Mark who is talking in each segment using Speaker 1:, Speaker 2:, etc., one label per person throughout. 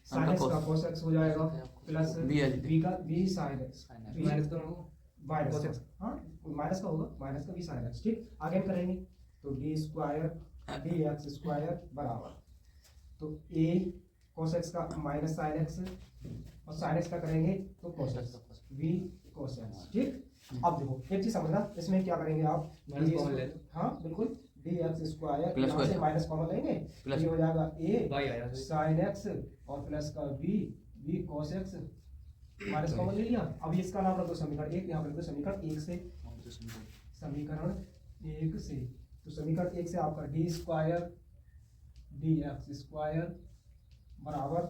Speaker 1: Sine x का cos x हो जाएगा प्लस b का b sin x
Speaker 2: माइनस का
Speaker 1: माइनस x, हाँ माइनस का होगा, माइनस का b sin x। ठीक, आगे करेंगे तो d स्क्वायर dx स्क्वायर बराबर, तो a cos x का माइनस sin x और sin x का करेंगे तो cos x, v cos x। ठीक, अब देखो एक चीज समझना, इसमें क्या करेंगे आप, हाँ बिल्कुल, dx स्क्वायर यहाँ से माइनस कॉमन लेंगे, ये हो जाएगा a sin x और प्लस का v cos x, minus common ले लिया। अब इसका नाम रख दो समीकरण एक, यहाँ पर लिख दो समीकरण एक से, समीकरण एक से, तो समीकरण एक से आपका d स्क्वायर dx स्क्वायर बराबर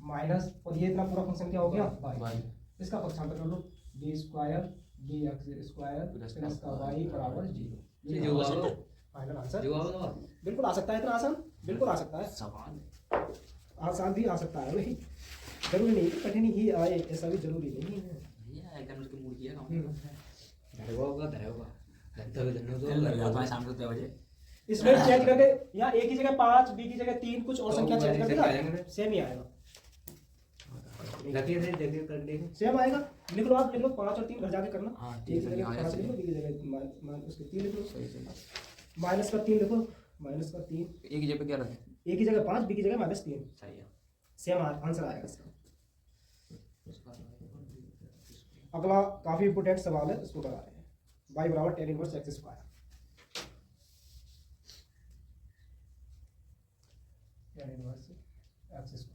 Speaker 1: माइनस, और ये इतना पूरा फंक्शन क्या हो गया y, इसका पक्षांतर कर लो, d square dx square plus का y बराबर 0। फाइनल आंसर बिल्कुल आ सकता है, इतना आसान बिल्कुल आ सकता है, सवाल आसान भी आ सकता है भाई, जरूरी नहीं कि कठिन ही आए, ऐसा भी जरूरी नहीं है।
Speaker 2: भैया एकदम उसके मूड किया धन्यवाद शाम को 3 बजे
Speaker 1: इसमें चेंज करके यहाँ a की जगह 5 b की जगह 3 कुछ और संख्या चेंज कर देना, सेम ही आएगा, सेम आएगा। लिख लो आप, लिख लो 5 और 3 घर जाके करना, a की जगह 5 लिख लो, b की जगह उसके 3 लिख लो, माइनस का 3 लिखो, माइनस का 3,
Speaker 2: एक ही जगह क्या रखें,
Speaker 1: a की जगह 5 b की जगह -3,
Speaker 2: सही है,
Speaker 1: सेम आंसर आएगा इसका। अगला काफी इंपोर्टेंट सवाल है, इसको बता रहे हैं, y बराबर tan inverse x square, tan inverse x square,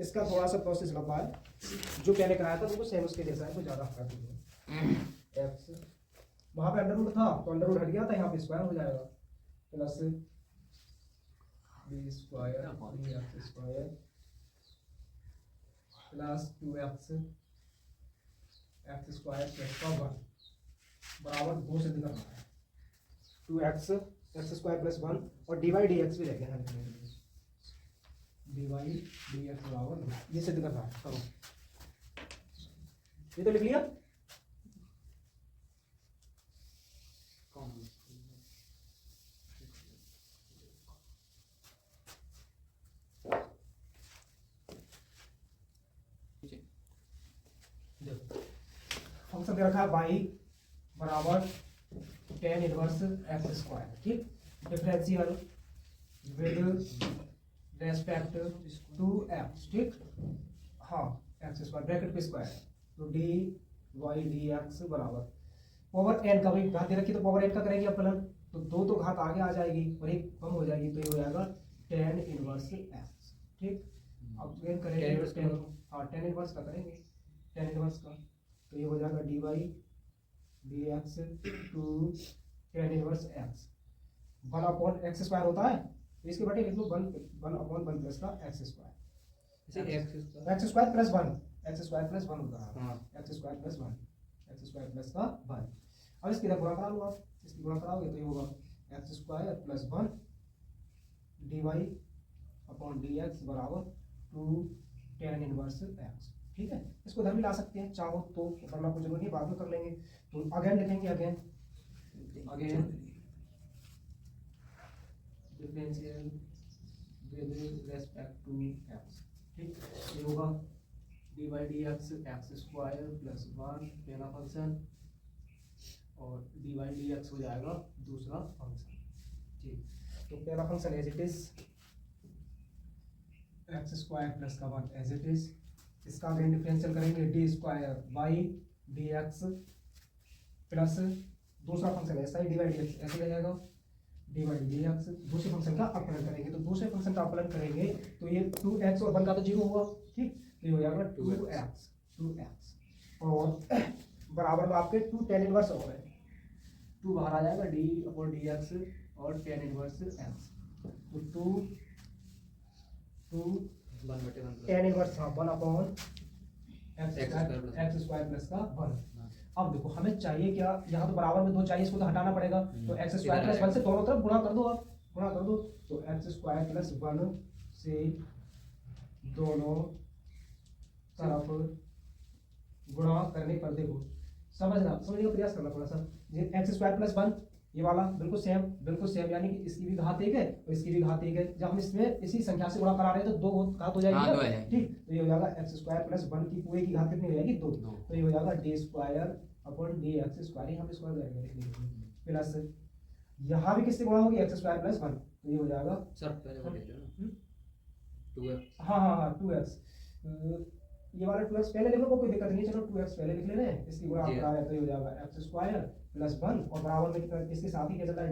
Speaker 1: इसका थोड़ा सा प्रोसेस लंबा है, जो पहले कराया था वो सेम उसके जैसा है, तो ज्यादा कर दीजिए। x वहां पे अंडर रूट था तो अंडर रूट हट गया था, यहाँ पे स्क्वायर हो जाएगा, plus b square x square plus 2x square plus का 1 बराबर 2 से दिखा रहा है, 2x x स्क्वायर प्लस 1 और dy dx भी रह गया है, dy dx बराबर ये सिद्ध करना है, करो ये तो लिख लिया। फंक्शन दे रखा है y बराबर tan इनवर्स x स्क्वायर, ठीक, differential with respect to x, ठीक, हाँ x स्क्वायर ब्रैकेट पे स्क्वायर, तो dy dx बराबर पावर n का, भाई घात दे रखी तो पावर n का करेंगे अपलन, तो दो तो घात आगे आ जाएगी और एक कम हो जाएगी, तो ये हो जाएगा tan इनवर्स x, ठीक। अब गेन करेंगे हाँ tan इनवर्स का करेंगे, tan इनवर्स का, तो ये हो जाएगा dy dx to tan inverse x, 1/x square होता है, तो इसके बटे लिख लो 1/1 प्लस का x square, x square plus 1, x square plus 1 होता है, x square plus 1, x square plus का 1। अब इसकी गुणा करा लो आप, इसकी गुणा कराओगे तो ये होगा x square plus 1 dy upon dx बराबर 2 tan इनवर्स x, ठीक है। इसको इधर भी ला सकते हैं चाहो तो, करना कोई जरूरी नहीं, बाद में कर लेंगे, तो अगेन लिखेंगे, again differential with respect to x, ठीक, ये होगा dy dx x square plus 1 पहला फंक्शन और dy dx हो जाएगा दूसरा फंक्शन, ठीक। तो पहला function as it is x square plus का 1 एज इट इज, इसका अगेन डिफरेंशियल करेंगे d square y dx plus दूसरा फंक्शन ऐसा ही dy dx ऐसे ले जाएगा, dy dx दूसरे फंक्शन का अपलन करेंगे, तो दूसरे फंक्शन का अपलन करेंगे तो ये 2x और 1 का तो 0 होगा, ठीक, तो ये हो जाएगा 2x और बराबर में आपके 2 tan इनवर्स हो गए, 2 बाहर आ जाएगा d अपॉन dx और tan इनवर्स x, तो 2 tan इनवर्स हाँ 1 अपॉन x स्क्वायर प्लस का 1। अब देखो हमें चाहिए क्या, यहाँ तो बराबर में 2 चाहिए, इसको तो हटाना पड़ेगा, तो x स्क्वायर प्लस 1 से दोनों तरफ गुणा कर दो, आप गुणा कर दो, तो x स्क्वायर प्लस 1 से दोनों तरफ गुणा करने पर देखो समझने का प्रयास करना थोड़ा सा, ये x स्क्वायर प्लस 1 ये वाला बिल्कुल सेम, यानी कि इसकी भी घात एक है और इसकी भी घात एक है। जब हम इसमें इसी संख्या से गुणा करा रहे हैं तो दो घात हो जाएगी
Speaker 2: हाँ,
Speaker 1: क्या?
Speaker 2: दो है।
Speaker 1: ठीक, तो ये हो जाएगा एक्स स्क्वायर प्लस 1 की पूरे की घात कितनी हो जाएगी? 2। तो ये हो जाएगा D square upon D x square, हम स्क्वायर करेंगे प्लस यहाँ भी किससे गुणा होगी? एक्स स्क्वायर प्लस 1, तो ये हो जाएगा
Speaker 2: सर पहले वो ले लो ना 2x।
Speaker 1: हाँ 2x। ये वाला 2x पहले लिखो, कोई दिक्कत नहीं है, चलो 2x पहले लिख लेते हैं, इसकी गुणा आप करा रहे हैं तो ये हो जाएगा एक्स स्क्वायर प्लस 1 और बराबर में कितना इसके साथ ही क्या चल रहा है?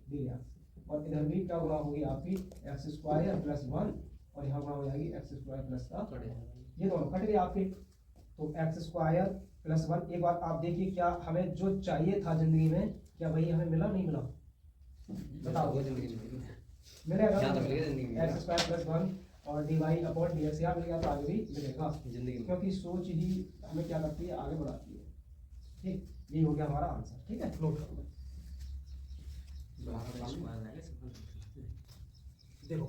Speaker 1: डी एक्स, और इधर भी क्या गुणा होगी आपकी? एक्स स्क्वायर प्लस 1 और यहाँ गुणा हो जाएगी एक्स स्क्वायर प्लस का, ये दोनों कट गए आपके। तो एक्स स्क्वायर प्लस 1, एक बात आप देखिए, क्या हमें जो चाहिए था जिंदगी में, क्या भाई हमें मिला नहीं मिला? बताओ, मिलेगा? एक्स स्क्वायर प्लस 1 और dy अपॉन dx यहाँ मिल गया तो आगे भी मिलेगा जिंदगी में, क्योंकि सोच ही हमें क्या करती है? आगे बढ़ाती है। ठीक, ये हो गया हमारा आंसर। ठीक है, नोट कर लो। देखो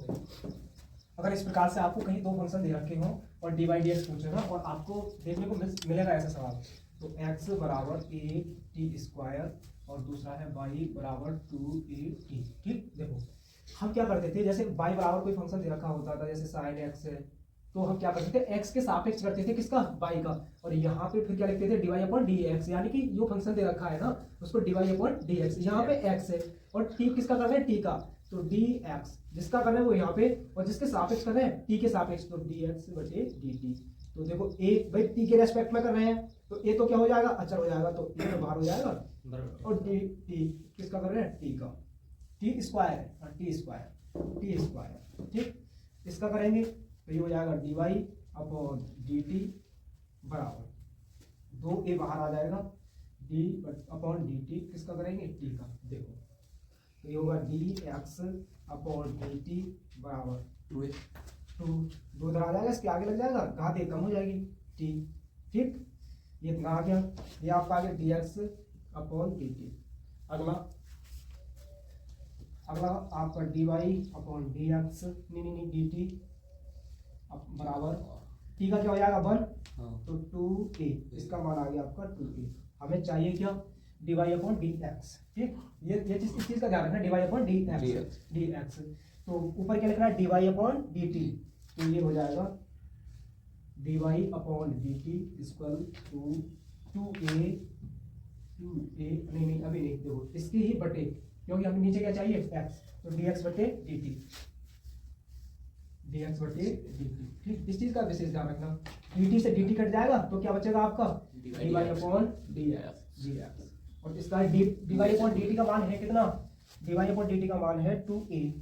Speaker 1: अगर इस प्रकार से आपको कहीं दो फंक्शन दे रखे हो और dy dx पूछे ना, और आपको देखने को मिलेगा ऐसा सवाल, तो x बराबर a t स्क्वायर और दूसरा है y बराबर 2a t। ठीक, देखो हम क्या करते थे, जैसे y बराबर कोई फंक्शन दे रखा होता था, जैसे sin x है, तो हम क्या करते थे? x के सापेक्ष करते थे, किसका? y का, और यहाँ पे फिर क्या लिखते थे? dy अपॉन dx, यानी कि जो फंक्शन दे रखा है ना उसको dy अपॉन dx, यहाँ पे x है और t किसका कर रहे हैं? t का, तो dx जिसका कर रहे हैं वो यहाँ पे, और जिसके सापेक्ष कर रहे हैं t के सापेक्ष, तो dx बटे dt। तो देखो a भाई t के रेस्पेक्ट में कर रहे हैं तो a तो क्या हो जाएगा? अचर हो जाएगा, तो a तो बाहर हो जाएगा, और t किसका कर रहे हैं? t का, टी स्क्वायर है और टी स्क्वायर। ठीक, इसका करेंगे तो ये हो जाएगा D Y upon D T बराबर 2a बाहर आ जाएगा, डी अपॉन डी टी किसका करेंगे? टी का। देखो तो ये होगा D X upon D T बराबर 2 इधर आ जाएगा, इसके आगे लग जाएगा, घात एक कम हो जाएगी टी। ठीक, ये इतना आ गया, ये आपका आ गया D X upon D T. अगला आपका D Y upon D X नहीं डी टी बराबर टी का क्या हो जाएगा? 1, तो 2a, इसका मान आ गया आपका 2a। हमें चाहिए क्या? D Y upon D X. ठीक, ये इस चीज का ध्यान रखना, D Y upon D X. तो ऊपर क्या लिख रहा है? D Y upon D T, तो ये हो जाएगा D Y upon D T equal to 2a नहीं अभी नहीं, देखो इसकी ही बटे, क्योंकि हमें नीचे क्या चाहिए? x, तो dx बटे dt, ठीक, इस चीज का विशेष ध्यान रखना। dt से dt कट जाएगा तो क्या बचेगा आपका? dy अपॉन dx, और इसका dy अपॉन dt का मान है कितना? dy अपॉन dt का मान है 2a,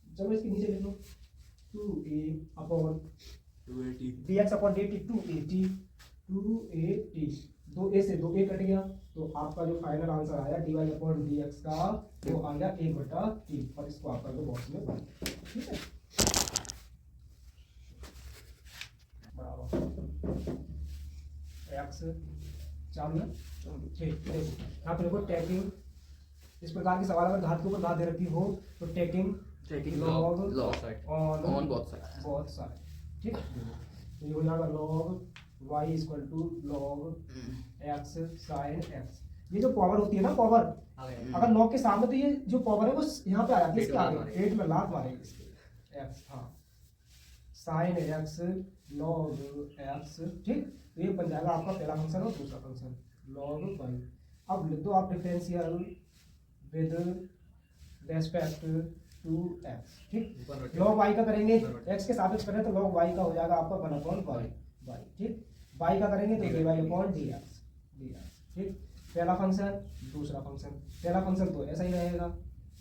Speaker 1: चलो इसके नीचे लिख लो 2a upon dx upon dt 2at, 2a से 2a कट गया, तो आपका जो फाइनल आंसर आया D Y upon D X का वो आ गया 1/t, और इसको आप कर दो बॉक्स में बंद। ठीक है, बराबर एक्स चालू है। ठीक, यहाँ पे देखो टेकिंग, इस प्रकार के सवाल अगर घात के ऊपर घात दे रखी हो तो taking log on both side. ठीक, तो ये हो जाएगा log y equal to log X sine X. ये जो पावर होती है ना, पावर अगर लॉग के सामने, तो ये जो पावर है वो यहाँ पे आ जाती है, इसके आगे पेट में लात मारेगी इसके एक्स, हाँ साइन एक्स लॉग एक्स। ठीक, तो ये बन जाएगा आपका पहला फंक्शन और दूसरा फंक्शन लॉग वाई। अब लिख दो आप differential with respect to X. ठीक, लॉग वाई का करेंगे, एक्स के सापेक्ष करें तो लॉग वाई का हो जाएगा आपका 1/y। ठीक, y का करेंगे तो dy अपॉन dx। ठीक, पहला फंक्शन दूसरा फंक्शन, पहला फंक्शन तो ऐसा ही रहेगा,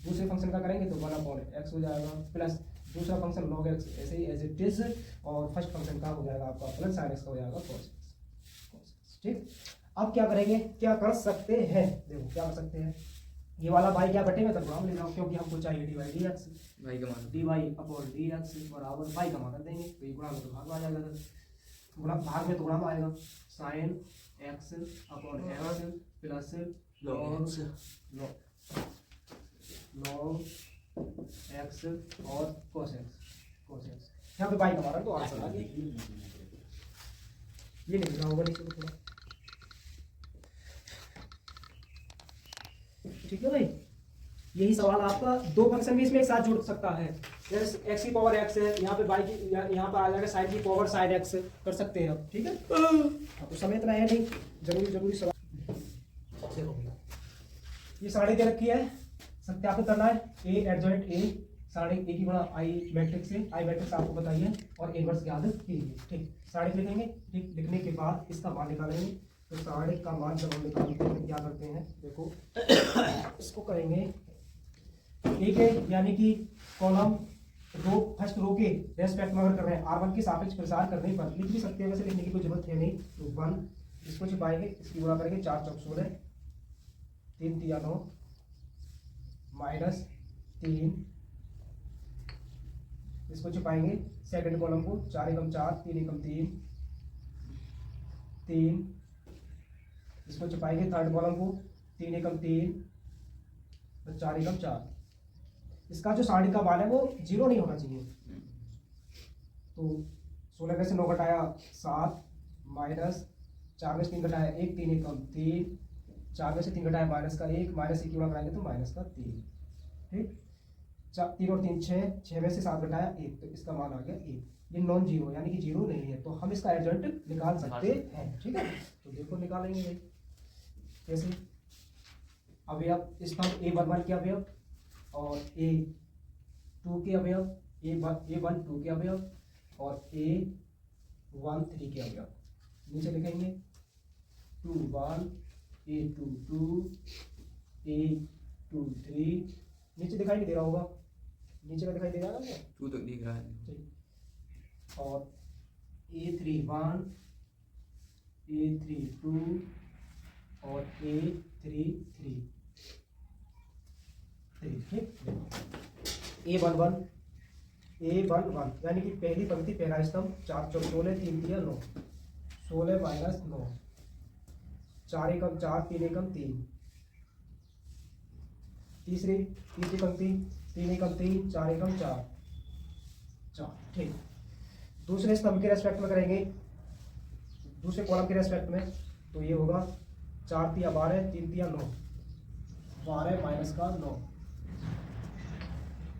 Speaker 1: दूसरे फंक्शन का करेंगे तो 1/x हो जाएगा, प्लस दूसरा फंक्शन log x ऐसे ही एज इट इज, और फर्स्ट फंक्शन का हो जाएगा आपका प्लस sin x का हो जाएगा cos x। ठीक, अब क्या करेंगे? क्या कर सकते हैं? देखो क्या कर सकते हैं, ये वाला y क्या बटेगा तब हम ले जाओ, क्योंकि हमको चाहिए dy dx, dy upon dx बराबर y का मान कर देंगे, तो ये गुणा में तो भाग आ जाएगा, गुणा भाग में तो गुणा में आएगा, sine x upon x plus log x और cos x। यहाँ पे y का मान तो आंसर आ गया। ये लिखना होगा नीचे थोड़ा, ठीक है भाई। यही सवाल आपका दो फंक्शन भी इसमें एक साथ जुड़ सकता है, जैसे एक्स की पावर एक्स है, यहाँ पे वाई की, यहाँ पे आ जाएगा साइन की पावर साइन एक्स, कर सकते हैं आप, ठीक है। अब तो समय इतना है नहीं, जरूरी सवाल ये सारणी दे रखी है, सत्यापित करना है ए एडजॉइंट ए, सारणी ए की गुणा आई मैट्रिक्स से, आई मैट्रिक्स आपको बताइए और इनवर्स ज्ञात कीजिए, ठीक। सारणी लिखेंगे, ठीक, लिखने के बाद इसका मान निकालेंगे। तो सारणी का मान जब हम निकालते हैं क्या करते हैं, देखो इसको करेंगे ठीक है, यानी कि कॉलम रो, फर्स्ट रो के रेस्पेक्ट में अगर कर रहे हैं R1 के सापेक्ष प्रसार करने पर, लिख भी सकते हैं, वैसे लिखने की कोई जरूरत है नहीं। तो 1 इसको छिपाएंगे, इसकी गुणा करेंगे 4 चौक 16, 3 तिया 9 -3, इसको छिपाएंगे सेकंड कॉलम को, 4 एकम 4, 3 एकम 3, 3, इसको छिपाएंगे थर्ड कॉलम को, 3 एकम 3, 4 एकम 4। इसका जो सारणी का मान है वो 0 नहीं होना चाहिए। तो 16 में से 9 घटाया 7, -4 में से 3 घटाया 1, 3 एकम 3, 4 में से 3 घटाया -1, -1 की गुणा कराएंगे तो -3, ठीक। 3 और 3 6, 6 में से 7 घटाया 1, तो इसका मान आ गया 1। ये नॉन जीरो यानी कि जीरो नहीं है, तो हम इसका एडजॉइंट निकाल सकते हैं, ठीक है। तो देखो निकालेंगे भाई कैसे, अवयव स्तंभ A11 के अवयव और A2 के अवयव, A12 के अवयव और A13 के अवयव, नीचे लिखेंगे 21, A22, A23, नीचे दिखाई नहीं दे रहा होगा, नीचे का दिखाई दे रहा है ना,
Speaker 2: 2 तक दिख रहा है,
Speaker 1: ठीक। और A31, A32 और A33, ठीक। A11 यानी कि पहली पंक्ति पहला स्तंभ, 4 चौक 16, 3 तिया 9, 16 -9, 4 एकम 4, 3 एकम 3, तीसरी पंक्ति 3 एकम 3, 4 एकम 4, ठीक। दूसरे स्तंभ के रेस्पेक्ट में करेंगे, दूसरे कॉलम के रेस्पेक्ट में, तो ये होगा 4 तिया 12, 3 तिया 9, 12 -9,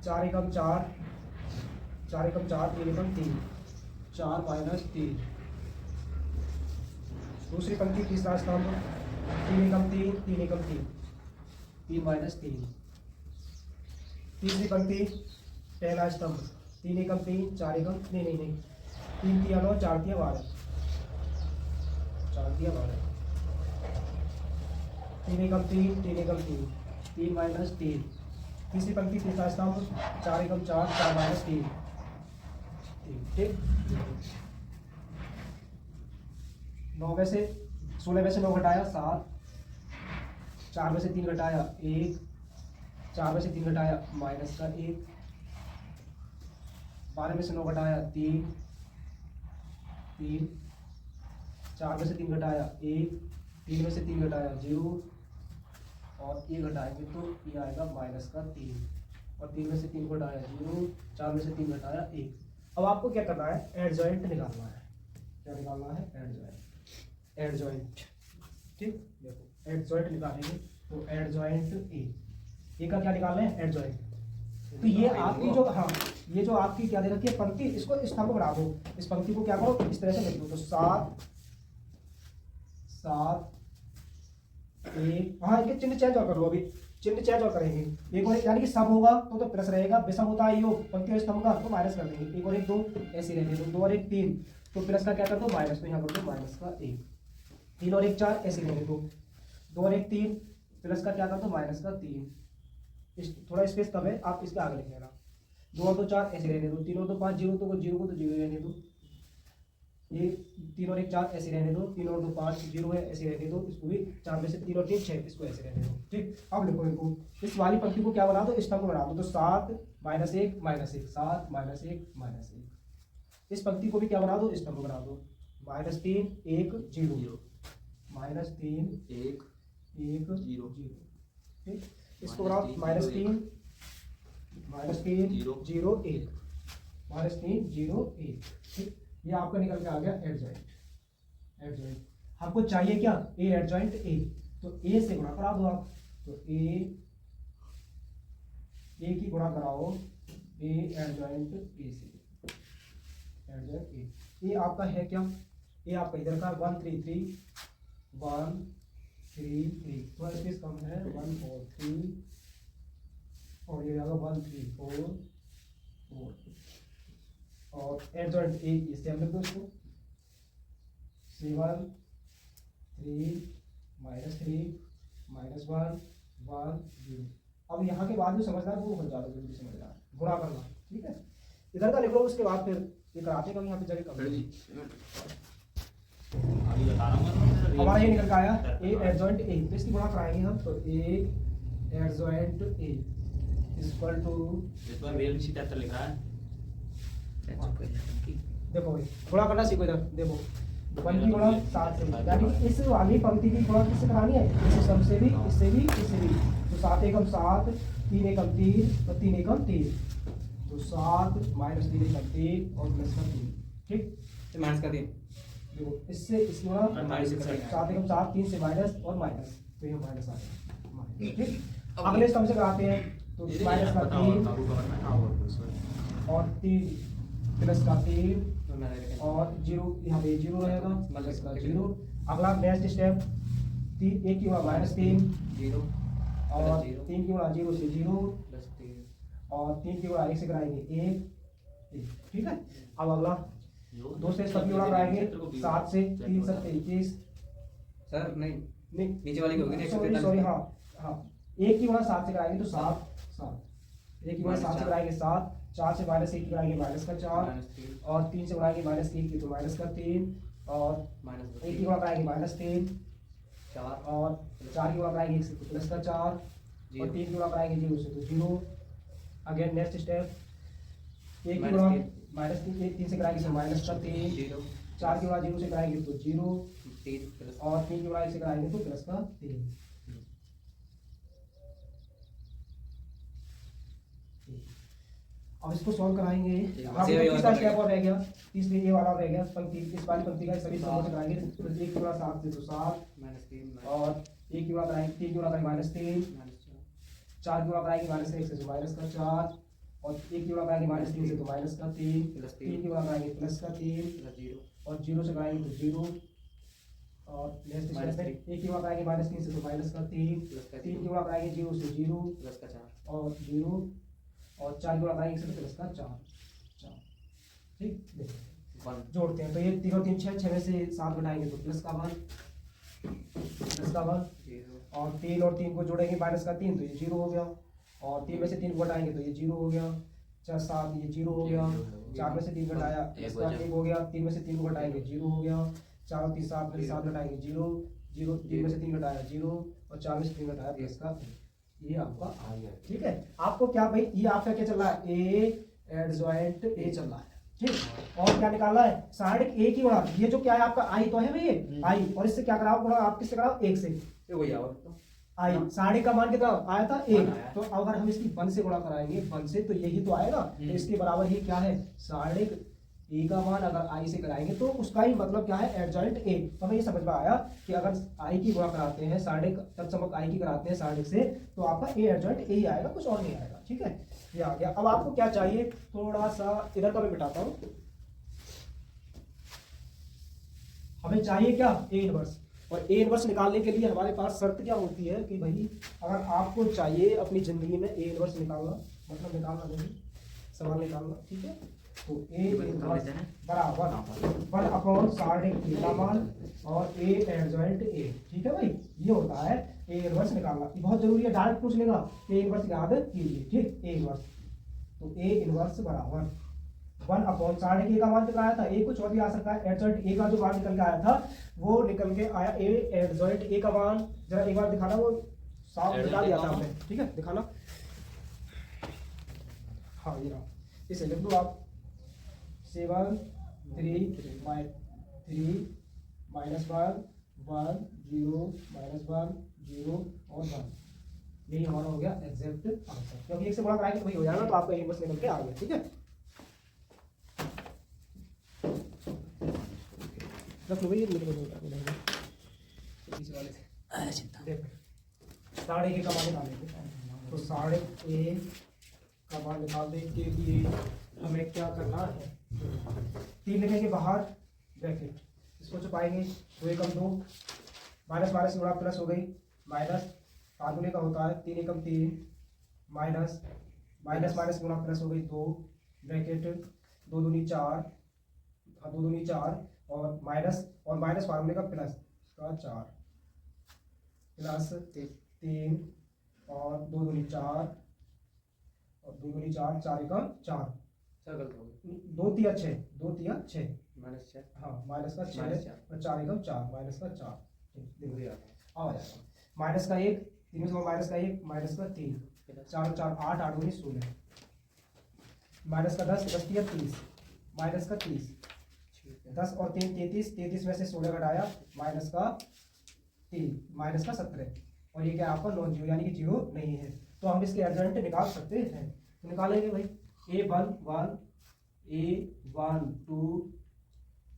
Speaker 1: 4 एकम 4, 4 एकम 4, 3 एकम 3, 4 -3। दूसरी पंक्ति तीसरा स्तंभ 3 एकम 3, 3 एकम 3, 3 -3। तीसरी पंक्ति पहला स्तंभ 3 एकम 3, 4 एकम नहीं 3 तिया 9, 4 तिया 12, 4 तिया 12, 3 एकम 3, 3 एकम 3, 3 -3। तीसरी पंक्ति तीसरा स्तंभ 4 एकम 4, 4 -3, ठीक। 9 में से 16 में से 9 घटाया 7, 4 में से 3 घटाया 1, 4 में से 3 घटाया -1, 12 में से 9 घटाया 3, 4 में से 3 घटाया 1, 3 में से 3 घटाया 0 और ये घटाएंगे तो ये आएगा -3, और 3 में से 3 घटाया 0, 4 में से 3 घटाया 1। अब आपको क्या करना है, एडजॉइंट निकालना है। क्या निकालना है, एडजॉइंट, ठीक। देखो एडजॉइंट निकालेंगे तो एडजॉइंट ए का क्या निकालना है, एडजॉइंट। तो ये आपकी जो, हाँ ये जो आपकी क्या दे रखी है पंक्ति, इसको स्तंभ बना दो, इस पंक्ति को क्या करो इस तरह से लिख दो। तो 7 1, हाँ इनके चिन्ह चेंज और कर लो, अभी चिन्ह चेंज और करेंगे। एक और एक यानी कि सब होगा तो प्लस रहेगा, विषम होता है योग पंक्ति और स्तंभ का तो माइनस कर देंगे। 1 और 1 2 ऐसे रहने दो, 2 और 1 3 तो प्लस का क्या कर दो माइनस, तो यहाँ कर दो -1। 3 और 1 4 ऐसे रहने दो, 2 और 1 3 प्लस का क्या कर दो -3। इस थोड़ा स्पेस कम है, आप इसके आगे लिख लेना। 2 और 2 4 ऐसे रहने दो, 3 और 2 5 0 तो 0 को तो 0 रहने दो। ये 3 और 1 4 ऐसे रहने दो, 3 और 2 5 0 है ऐसे रहने दो, इसको भी 4 में से 3 और 3 6 इसको ऐसे रहने दो, ठीक। अब लिखो इनको, इस वाली पंक्ति को क्या बना दो, स्तंभ बना दो। तो 7 -1 -1, 7 -1 -1। इस पंक्ति को भी क्या बना दो, स्तंभ बना दो। -3 1 0, -3 1 0, ठीक। इसको बनाओ -3 0 1, -3 0 1, ठीक। ये आपका निकल के आ गया एडजॉइंट। आपको चाहिए क्या, ए एडजॉइंट ए, तो ए से गुणा करा दो आप। तो ए ए की गुणा कराओ ए एडजॉइंट ए से, एडजॉइंट ए। ये आपका है क्या, ये आपका इधर का 1 3 3 1 3 3, थोड़ा स्पेस कम है, 1 4 3 और ये आएगा 1 3 4 4 और एडजॉइंट ए इससे हम लिख दो इसको 7 3 -3 -1 1 0। अब यहाँ के बाद जो समझदार वो हो जाता है, जल्दी समझदार गुणा करना, ठीक है। इधर का लिख लो, उसके बाद फिर ये कराते कभी यहाँ पे जगह कभी
Speaker 2: अभी बता रहा हूँ
Speaker 1: हमारा ये निकल के आया ए एडजॉइंट ए, तो इसकी गुणा कराएंगे हम, तो A adjoint A equal to,
Speaker 2: इस बार मेल में 77 लिख रहा है।
Speaker 1: देखो भाई गुणा करना सीखो, इधर देखो 1 की गुणा 7 से, यानी कि इस वाली पंक्ति की गुणा किससे करानी है, इस सब से भी, इससे भी, इससे भी। तो 7 एकम 7 3 एकम 3 और 3 एकम 3, तो 7 -3 एकम 3 और प्लस का 3, ठीक।
Speaker 3: माइनस का 3
Speaker 1: देखो इससे इस गुणा 7 एकम 7 3 से माइनस और माइनस, तो ये माइनस आ गया, ठीक। अगले स्तंभ से कराते हैं, तो माइनस का 3 और 3 प्लस का 3 और 0, यहाँ पे 0 रहेगा, प्लस का 0। अगला नेक्स्ट स्टेप 3 1 की गुणा -3
Speaker 3: 0
Speaker 1: और 3 की गुणा 0 से 0
Speaker 3: प्लस 3
Speaker 1: और 3 की गुणा 1 से कराएंगे 1, ठीक है। अब अगला दो से इसका गुणा कराएंगे 7 से 3 7 21,
Speaker 3: सर नहीं
Speaker 1: नहीं
Speaker 3: नीचे वाली की होगी ना,
Speaker 1: सॉरी हाँ हाँ, 1 की गुणा 7 से कराएंगे तो 7 7, 1 की गुणा 7 से कराएंगे 7, 4 से -1 की कराएंगे माइनस का 4 और 3 से कराएंगे -1 की तो माइनस का 3 और
Speaker 3: माइनस
Speaker 1: 1 की गुणा कराएंगे -3
Speaker 3: 4
Speaker 1: और 4 की गुणा कराएंगे 1 से तो प्लस का 4 और 3 की गुणा कराएंगे 0 से तो 0। अगेन नेक्स्ट स्टेप 1 की गुणा -3 3 से कराएंगे तो माइनस का 3, 4 की गुणा 0 से कराएंगे तो 0
Speaker 3: 3 प्लस
Speaker 1: और 3 की गुणा 1 से कराएंगे तो प्लस का 3। अब इसको सॉल्व कराएंगे, तीसरा स्टेप और रह गया, तीसरी ये वाला रह गया पंक्ति, इस वाली पंक्ति का सभी स्तंभों से कराएंगे, तो 1 की गुणा 7 से तो 7
Speaker 3: -3
Speaker 1: और 1 की गुणा कराएंगे 3 की गुणा करेंगे -3, 4 की गुणा कराएंगे -1 से तो माइनस का 4 और 1 की गुणा कराएंगे -3 से तो माइनस का 3, 3 की गुणा कराएंगे प्लस का 3 और 0 से कराएंगे तो 0 और नेक्स्ट स्टेप है 1 की गुणा कराएंगे -3 से तो माइनस का 3, 3 की गुणा कराएंगे 0 से 0
Speaker 3: प्लस का 4
Speaker 1: और 0 और 4 की गुणा कराएंगे 1 से तो प्लस का 4, ठीक। देखो
Speaker 3: 1
Speaker 1: जोड़ते हैं, तो ये 3 और 3 6, 6 में से 7 घटाएंगे तो प्लस का 1, प्लस का 1
Speaker 3: 0
Speaker 1: और 3 और 3 को जोड़ेंगे माइनस का 3 तो ये 0 हो गया और 3 में से 3 को घटाएंगे तो ये 0 हो गया, 4 7 ये 0 हो गया, 4 में से 3 घटाया इसका 1 हो गया, 3 में से 3 को घटाएंगे 0 हो गया, 4 और 3 7 में से 7 घटाएंगे 0 0, 3 में से 3 घटाया 0 और 4 में से 3 घटाया प्लस का, ये आपका आ गया, ठीक है। आपको क्या भाई ये आपका क्या चल रहा है, ए एडजॉइंट ए चल रहा है, ठीक। और क्या निकालना है, साइड ए की गुणा, ये जो क्या है आपका आई तो है भाई, ये आई और इससे क्या कराओ गुणा, आप किससे कराओ 1 से,
Speaker 3: ये वही आओ
Speaker 1: आई साढ़े का मान कितना आया था 1, तो अगर हम इसकी 1 से गुणा कराएंगे 1 से तो यही तो आएगा, तो इसके बराबर ही क्या है साढ़े ए का मान अगर आई से कराएंगे तो उसका ही मतलब क्या है एडजॉइंट ए। तो हमें ये समझ में आया कि अगर आई की गुणा कराते हैं साढ़े तब चमक आई की कराते हैं साढ़े से तो आपका ए एडजॉइंट ए ही आएगा, कुछ और नहीं आएगा, ठीक है। ये आ गया। अब आपको क्या चाहिए, थोड़ा सा इधर का मैं मिटाता हूँ, हमें चाहिए क्या ए इनवर्स, और ए इनवर्स निकालने के लिए हमारे पास शर्त क्या होती है कि भाई अगर आपको चाहिए अपनी जिंदगी में ए इनवर्स निकालना, मतलब निकालना नहीं सवाल निकालना, ठीक है। तो ए इनवर्स बराबर 1 अपॉन साढ़े ए का मान और ए एडजॉइंट ए, ठीक है भाई। ये होता है ए इनवर्स निकालना, ये बहुत जरूरी है, डायरेक्ट पूछ लेगा ए इनवर्स याद कीजिए, ठीक। ए इनवर्स, तो ए इनवर्स बराबर 1 अपॉन साढ़े के का मान कितना आया था, ए कुछ और भी आ सकता है, एडजॉइंट ए का जो मान निकल के आया था वो निकल के आया ए एडजॉइंट ए का मान, जरा एक बार दिखाना, वो साफ दिखा दिया था हमने, ठीक है दिखाना, हाँ ये रहा, इसे लिख दो आप 7 3 -3 -1 1 0 -1 0 और 1, यही हमारा हो गया एग्जैक्ट आंसर, क्योंकि एक से बड़ा कराएंगे तो वही हो जाएगा, तो आपका इनवर्स निकल के आ गया, ठीक है। रख लो भाई, साढ़े के का मान निकालेंगे, तो साढ़े ए का मान निकालने के लिए हमें क्या करना है, 3 लिखेंगे बाहर ब्रैकेट, इसको छुपाएंगे, 2 एकम 2, माइनस माइनस गुणा प्लस हो गई, माइनस फार्मूले का होता है 3 एकम 3, माइनस माइनस माइनस गुणा प्लस हो गई 2 ब्रैकेट, 2 दूनी 4, 2 दूनी 4 और माइनस फार्मूले का प्लस का 4 प्लस 3 और 2 दूनी 4 और 2 दूनी 4, 4 एकम 4,
Speaker 3: सर्कल हो गई
Speaker 1: 2 तिया 6, 2 तिया 6,
Speaker 3: -4
Speaker 1: हाँ माइनस का 6
Speaker 3: -4
Speaker 1: और 4 एकम 4, माइनस का 4, ठीक देखो
Speaker 3: पूरी
Speaker 1: ये
Speaker 3: आ गई
Speaker 1: आ जाएगा, माइनस का 1, 3 में माइनस का 1, माइनस का 3, 4 4 8, 8 दूनी 16, माइनस का 10, 10 तिया 30, माइनस का 30,
Speaker 3: ठीक है
Speaker 1: 10 और 3 33, 33 में से 16 घटाया, माइनस का 3, माइनस का 17, और ये क्या आपका नॉन जीरो यानी कि जीरो नहीं है, तो हम इसके एडजॉइंट निकाल सकते हैं, तो निकालेंगे भाई A1 1, A1 2,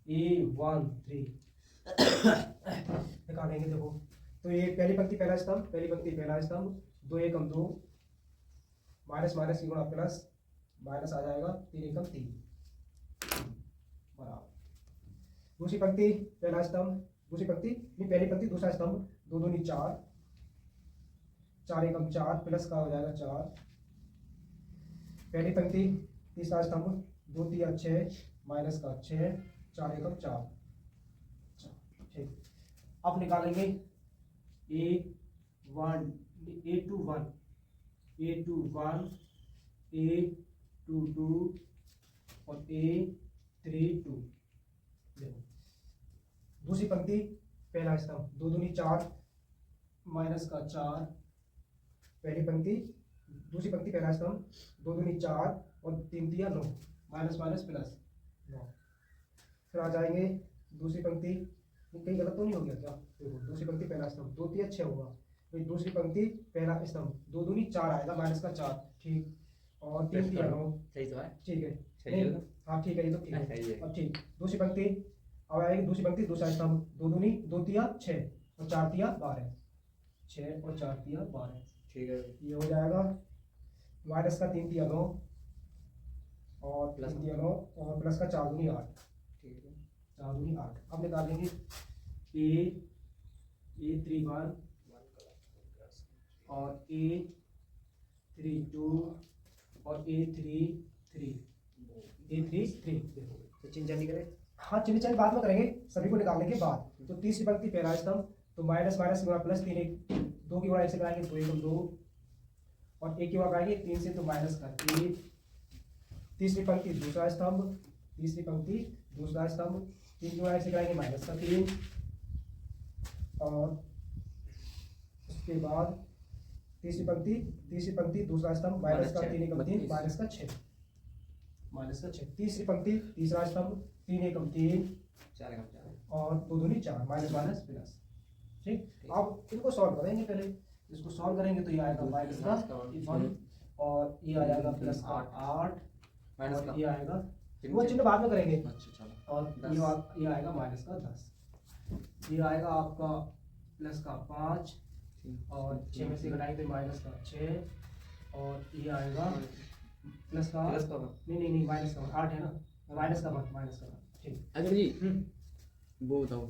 Speaker 1: A1 3 निकालेंगे, देखो तो ये पहली पंक्ति पहला स्तंभ, पहली पंक्ति पहला स्तंभ, 2 एकम 2, माइनस माइनस की गुणा प्लस, माइनस आ जाएगा 3 एकम 3 बराबर, दूसरी पंक्ति पहला स्तंभ, दूसरी पंक्ति नहीं पहली पंक्ति दूसरा स्तंभ, 2 दूनी 4, 4 एकम 4 प्लस का हो जाएगा 4, पहली पंक्ति तीसरा स्तंभ, 2 तिया 6, माइनस का 6, 4 एकम 4, ठीक, अब निकालेंगे A1 A21 A21 A22 और A32, देखो दूसरी पंक्ति पहला स्तंभ, 2 दूनी 4, माइनस का 4, पहली पंक्ति दूसरी पंक्ति पहला स्तंभ, 2 दूनी 4 और 3 तिया 9, माइनस माइनस प्लस 9, फिर आ जाएंगे दूसरी पंक्ति, कहीं गलत तो नहीं हो गया क्या, देखो दूसरी पंक्ति पहला स्तंभ, 2 तिया 6 होगा, फिर दूसरी पंक्ति पहला स्तंभ, 2 दूनी 4 आएगा, माइनस का 4, ठीक, और 3 तिया 9,
Speaker 3: सही तो है
Speaker 1: ठीक है,
Speaker 3: सही है
Speaker 1: हाँ ठीक है, ये तो ठीक है,
Speaker 3: सही है
Speaker 1: अब ठीक, दूसरी पंक्ति अब आएगी, दूसरी पंक्ति दूसरा स्तंभ, 2 दूनी 2 तिया 6 और 4 तिया 12, 6 और 4 तिया 12,
Speaker 3: ठीक है
Speaker 1: ये हो जाएगा, माइनस का 3 तिया 9 और
Speaker 3: प्लस
Speaker 1: 3 तिया 9 और प्लस का 4 दूनी 8,
Speaker 3: ठीक है
Speaker 1: 4 दूनी 8, अब निकालेंगे A31 और A32 और A33, देखो
Speaker 3: तो चिन्ह जानी करे
Speaker 1: हाँ चिन्ह चल बाद में करेंगे सभी को निकालने के बाद, तो तीसरी पंक्ति पहला स्तंभ, तो माइनस माइनस गुणा प्लस 3 1, 2 की गुणा 1 से कराएंगे 2 एकम 2 और 1 की गुणा कराएंगे 3 से, तो माइनस का 1, तीसरी पंक्ति दूसरा स्तंभ, तीसरी पंक्ति दूसरा स्तंभ, 3 की गुणा 1 से कराएंगे माइनस का 3 और उसके बाद तीसरी पंक्ति दूसरा स्तंभ, माइनस का 3 एकम 3, माइनस का 6, तीसरी पंक्ति तीसरा स्तंभ, 3 एकम 3
Speaker 3: 4 एकम 4
Speaker 1: और 2 दूनी 4, माइनस माइनस प्लस, ठीक, अब इनको सॉल्व करेंगे, पहले इसको सॉल्व करेंगे तो ये आएगा माइनस का 1 और ये आ जाएगा प्लस का 8
Speaker 3: माइनस
Speaker 1: और
Speaker 3: का
Speaker 1: ये आएगा, वो चिन्ह बाद में करेंगे,
Speaker 3: अच्छा चलो
Speaker 1: और ये आएगा माइनस का 10, ये आएगा आपका प्लस का 5 और 6 में से घटाएंगे तो माइनस का 6 और ये आएगा प्लस का नहीं माइनस का 8 है ना, माइनस का 1, ठीक,
Speaker 3: अगर जी वो बताओ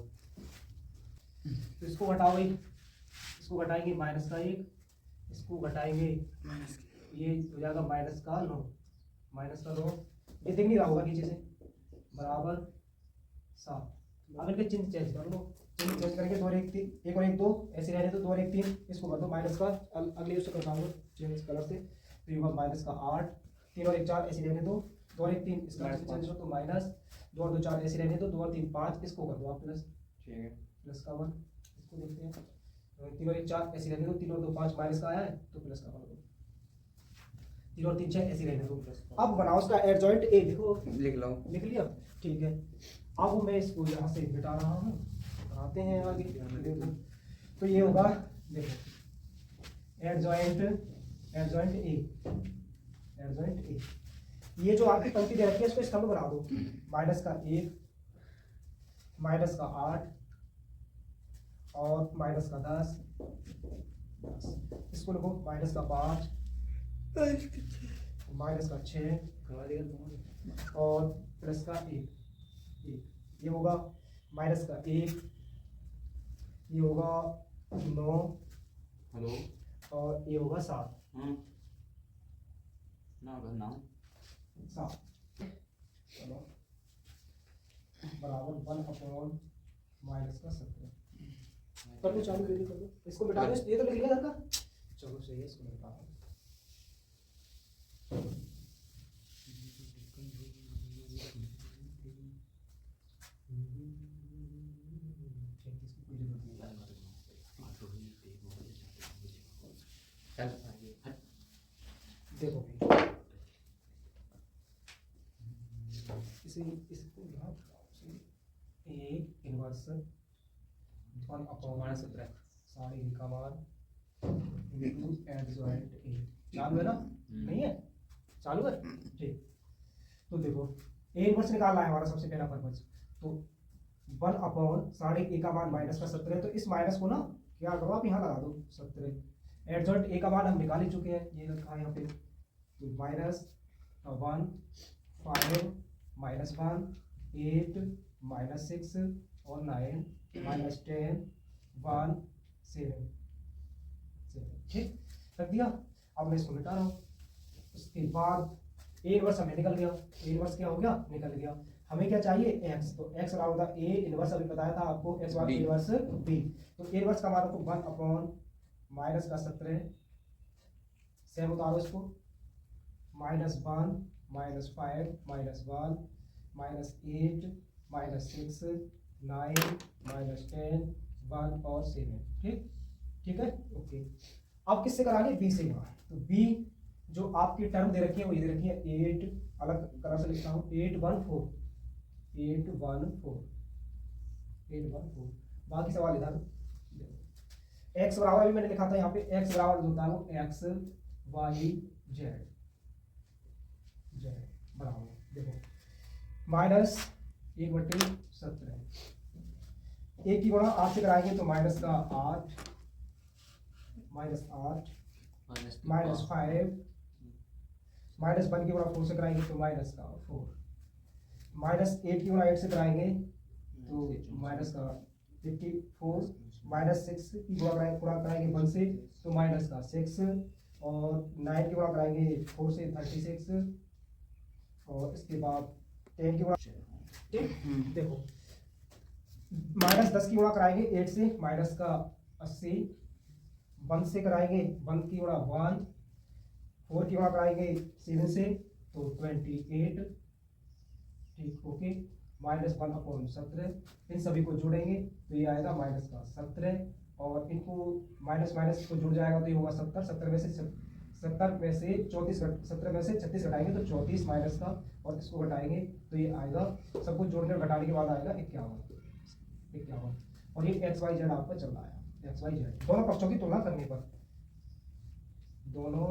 Speaker 1: तो इसको घटाओ भाई, इसको घटाएंगे माइनस का 1, इसको घटाएंगे ये हो जाएगा माइनस का 9, ये दिख नहीं रहा होगा नीचे से, बराबर 7, अब इनके चिन्ह चेंज कर लो, चिन्ह चेंज करके 2 और 1 3, 1 और 1 2 ऐसे रहने दो, 2 और 1 3, इसको कर दो माइनस का, अगले उससे करता हूँ चेंज कलर से, तो ये होगा माइनस का 8, 3 और 1 4 ऐसे रहने दो, 2 और 1 3 इसका चेंज करो तो माइनस, 2 और 2 4 ऐसे रहने दो, 2 और 3 5, इसको कर दो आप प्लस,
Speaker 3: ठीक है
Speaker 1: प्लस का 1, इसको देखते हैं, 3 और 1 4 ऐसे रहने दो, 3 और 2 5 माइनस का आया है तो प्लस का 1 दो, 3 और 3 6 ऐसे रहने दो, अब बनाओ उसका एडजॉइंट ए, देखो लिख लिया, ठीक है, अब मैं इसको यहाँ से मिटा रहा हूँ, आते हैं आगे, देखो तो ये होगा, देखो एडजॉइंट ए, ये जो आपकी पंक्ति दे रखी है इसको स्तंभ बना दो, माइनस का 1, माइनस का 8 और माइनस का 10, इसको लिखो माइनस का 5, माइनस का 6
Speaker 3: करवा देगा तुम्हारे।
Speaker 1: और प्लस का 1 ये होगा माइनस का 1, ये होगा 9
Speaker 2: हेलो।
Speaker 1: और ये होगा 7
Speaker 2: ना करना
Speaker 1: 7 चलो बराबर 1 माइनस का 17 कर दो चालू कर दो इसको मिटा दो ये तो लिख लिया था चलो सही है इसको मिटा दो
Speaker 3: चल आगे।
Speaker 1: देखो भाई इसे इसको यहाँ ए इनवर्स
Speaker 3: 17
Speaker 1: साढ़े ए का मान इनटू एडजॉइंट ए चालू है ना नहीं है चालू है ठीक तो देखो ए इनवर्स निकालना है हमारा सबसे पहला पर्पज तो 1 साढ़े ए का मान माइनस का 17 तो इस माइनस को ना क्या करो आप यहाँ लगा दो 17 एडजॉइंट ए का मान हम निकाल ही चुके हैं ये रखा है यहाँ पे तो -1 5 -1 8 -6 और 9 -10 1 7 ठीक रख दिया। अब मैं इसको मिटा रहा हूँ उसके बाद ए इनवर्स हमें निकल गया ए इनवर्स क्या हो गया निकल गया हमें क्या चाहिए x तो x बराबर होता ए इनवर्स अभी बताया था आपको x बराबर इनवर्स b तो ए इनवर्स का मान आपको 1 माइनस का 17 सेम उतारो इसको -1 -5 -1 -8 -6 9 -10 1 और 7 ठीक है ओके। अब किससे कराएंगे b से तो b जो आपकी टर्म दे रखी है वो ये दे रखी है 8 अलग कलर से लिखता हूँ 814 बाकी सवाल इधर x बराबर अभी मैंने लिखा था यहाँ पे x बराबर होता है वो x y z बराबर देखो -1/17 एक की गुणा 8 से कराएंगे तो माइनस का 8 -8 -5 -1 की गुणा 4 से कराएंगे तो माइनस का 4 -8 की गुणा 8 से कराएंगे तो माइनस का 54 -6 की गुणा कराएंगे 1 से तो माइनस का 6 और 9 की गुणा कराएंगे 4 से 36 और इसके बाद 10 की गुणा ठीक देखो -10 की गुणा कराएंगे 8 से माइनस का 80 1 से कराएंगे 1 की गुणा 1 4 की गुणा कराएंगे 7 से तो 28 ठीक ओके -1/17 इन सभी को जोड़ेंगे तो ये आएगा माइनस का 17 और इनको माइनस को जुड़ जाएगा तो ये होगा 70 में से 34 36 घटाएंगे तो 34 माइनस का और इसको घटाएंगे तो ये आएगा सबको जोड़ने और घटाने के बाद आएगा 51 और ये XYZ आपका चल रहा है XYZ दोनों पक्षों की तुलना करने पर दोनों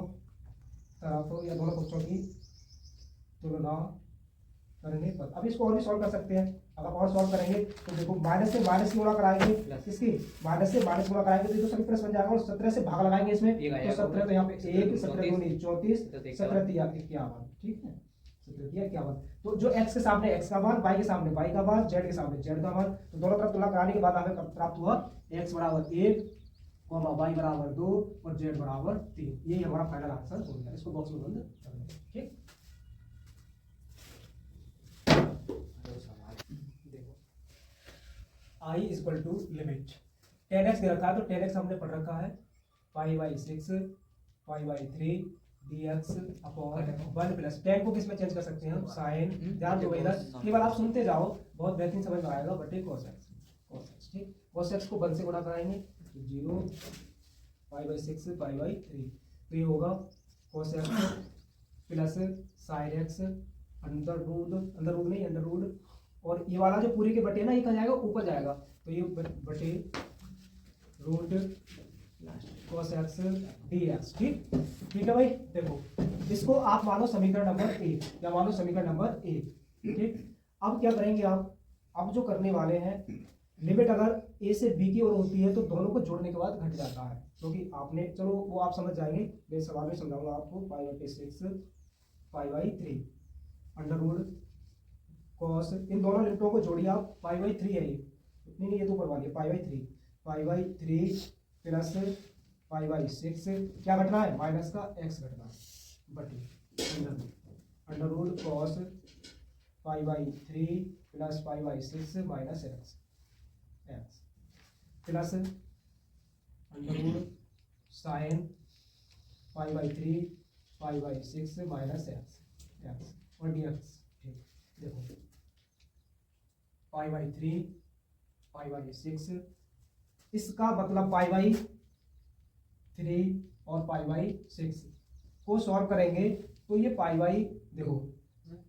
Speaker 1: तरफ या दोनों पक्षों की तुलना करने पर अब इसको और भी सॉल्व कर सकते हैं। अगर और सॉल्व करेंगे तो देखो माइनस से माइनस की गुणा कराएंगे किसकी माइनस से माइनस गुणा कराएंगे तो ये तो सभी प्लस बन जाएगा और 17 से भाग लगाएंगे इसमें तो 17 तो यहाँ पे 1 17 दूनी 34 17 तिया 51 ठीक है 17 तिया 51 तो जो x के सामने x का मान y के सामने y का मान z के सामने z का मान तो दोनों तरफ तुलना कराने के बाद हमें प्राप्त हुआ x बराबर 1 y बराबर 2 और z बराबर 3 यही हमारा फाइनल आंसर हो गया। इसको बॉक्स में बंद कर देंगे ठीक। I equal to limit 10x दे रखा है तो 10x हमने पढ़ रखा है 5/6 5/3 dx अपॉन 1 प्लस 10 को किस में चेंज कर सकते हैं हम साइन ध्यान दो इधर केवल आप सुनते जाओ बहुत बेहतरीन समझ में आएगा बटे cos x ठीक cos x को 1 से गुणा कराएंगे तो 0 5/6 5/3 तो ये होगा cos x plus sin x under root और ये वाला जो पूरी के बटे ना ये कहाँ जाएगा ऊपर जाएगा तो ये बटे रूट cos x dx ठीक है भाई। देखो इसको आप मानो समीकरण नंबर 1 या मानो समीकरण नंबर 1 ठीक। अब क्या करेंगे आप अब जो करने वाले हैं लिमिट अगर a से b की ओर होती है तो दोनों को जोड़ने के बाद घट जाता है क्योंकि आपने चलो वो आप समझ जाएंगे मैं सवाल में समझाऊंगा आपको 5/6 pi by 3 under root cos, इन दोनों लिमिटों को जोड़िए आप, पाई बाई 3 है ये, नहीं ये तो ऊपर वाली है, pi by 3 plus pi by 6, क्या घटना है माइनस का x घटना बटे under root cos pi by 3 plus pi by 6 minus x plus under root sine pi by 3 pi by 6 minus x और dx। ठीक, देखो पाई बाई 3 पाई बाई 6, इसका मतलब पाई बाई 3 और पाई बाई 6 को सॉल्व करेंगे तो ये पाई बाई, देखो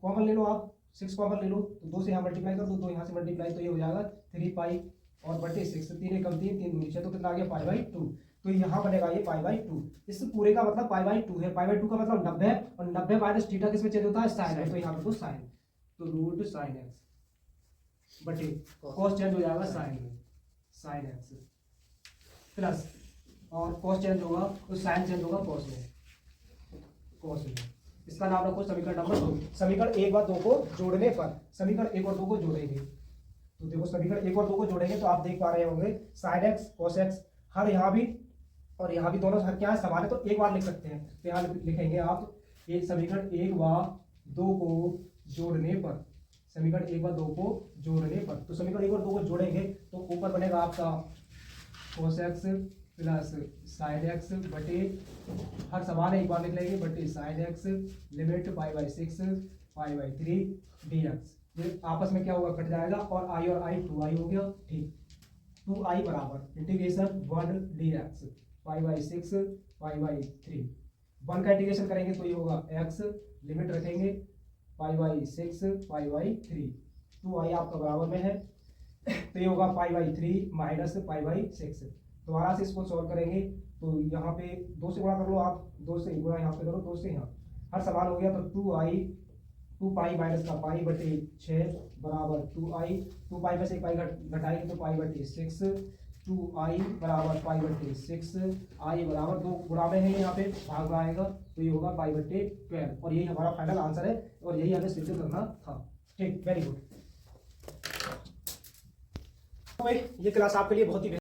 Speaker 1: कॉमन ले लो आप, 6 कॉमन ले लो तो 2 से यहाँ मल्टीप्लाई कर दो, 2 यहाँ से मल्टीप्लाई तो ये हो जाएगा 3 पाई और बटे 6, 3 एकम 3, 3 दूनी 6, तो कितना आ गया पाई बाई 2, तो यहाँ बनेगा ये पाई बाई 2। इस पूरे का मतलब पाई बाई 2 है, पाई बाई 2 का मतलब 90 और 90 माइनस थीटा किसमें चेंज होता है साइन में, तो यहाँ पे साइन, तो रूट साइन एक्स बटे कॉस चेंज हो जाएगा साइन में, साइन एक्स प्लस और कॉस चेंज होगा तो साइन चेंज होगा कॉस में, कॉस में। इसका नाम रखो समीकरण नंबर 2। समीकरण 1 व 2 को जोड़ने पर, समीकरण 1 और 2 को जोड़ेंगे तो देखो समीकरण 1 और 2 को जोड़ेंगे तो आप देख पा रहे होंगे साइन एक्स कॉस एक्स, हर यहाँ भी और यहाँ भी दोनों हर क्या है समान है, तो एक बार लिख सकते हैं, तो यहाँ लिखेंगे आप एक समीकरण 1 व 2 को जोड़ने पर, समीकरण 1 व 2 को जोड़ने पर, तो समीकरण 1 और 2 को जोड़ेंगे तो ऊपर बनेगा आपका cos x plus sine x बटे हर समान है एक बार लिख लेंगे बटे sine x limit pi by 6 pi by 3 dx, ये आपस में क्या होगा कट जाएगा और i और i 2i हो गया। ठीक, 2i बराबर integration 1 dx pi by 6 pi by 3, 1 का इंटीग्रेशन करेंगे तो ये होगा x, लिमिट रखेंगे पाई बाई 6 पाई बाई 3, 2i आपका बराबर में है तो ये होगा पाई बाई 3 माइनस पाई बाई 6। दोबारा से इसको सॉल्व करेंगे तो यहाँ पे 2 से गुणा कर लो आप, 2 से गुणा यहाँ पे करो, 2 से यहाँ हर समान हो गया तो 2 पाई माइनस का पाई बटे 6 बराबर 2i, 2 पाई में से एक पाई घटाएंगे तो पाई बटे 6, 2i बराबर पाई बटे 6, i बराबर 2 गुणा में है यहाँ पे भाग में आएगा तो ये होगा पाई बटे 12 और यही हमारा फाइनल आंसर है और यही हमें सिद्ध करना था। ठीक, वेरी गुड। ये क्लास आपके लिए बहुत ही